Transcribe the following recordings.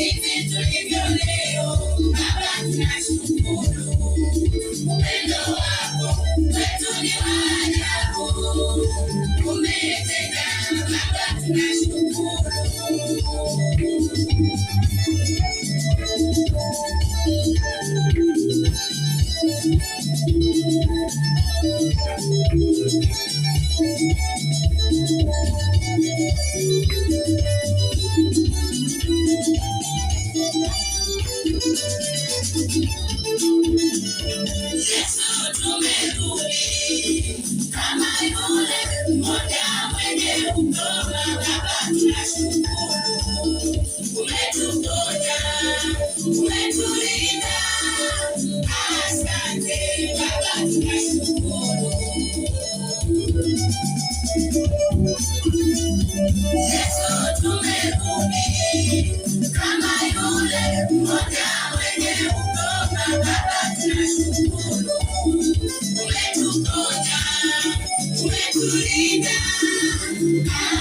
hivi tulivyo leo, Baba tunashukuru. Upendo wako kwetu ni wa ajabu, umetenda Baba tunashukuru. Yesu tumerudi kama yule mmoja mwenye ukoma, Baba tunashukuru. Umetuponya, umetulinda, asante Baba tunashukuru. Yesu tumerudi kama yule mmoja mwenye ukoma, Baba tunashukuru. Umetuponya, umetulinda,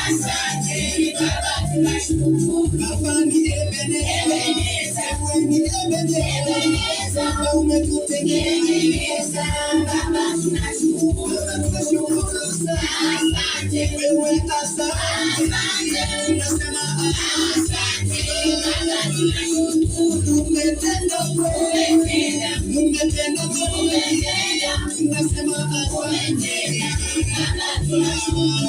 asante Baba tunashukuru. Baba ni Ebeneza, Ebeneza, umetutengeneza Baba tunashukuru. Tunashukuru sana, asante wewe, asante, tunasema asante Baba tunashukuru. Umetenda kweli, umetenda kweli, tunasema asante Baba tunashukuru.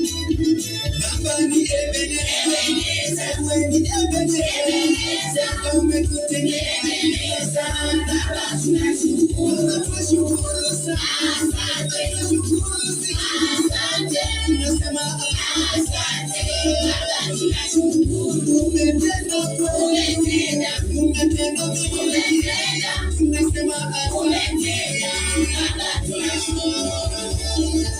Baba ni Ebeneza, Ebeneza, umetutengeneza Baba tunashukuru. Tunashukuru sana, tunashukuru sana, tunasema asante Baba tunashukuru. Umetenda kweli, umetenda kweli, tunasema asante Baba tunashukuru.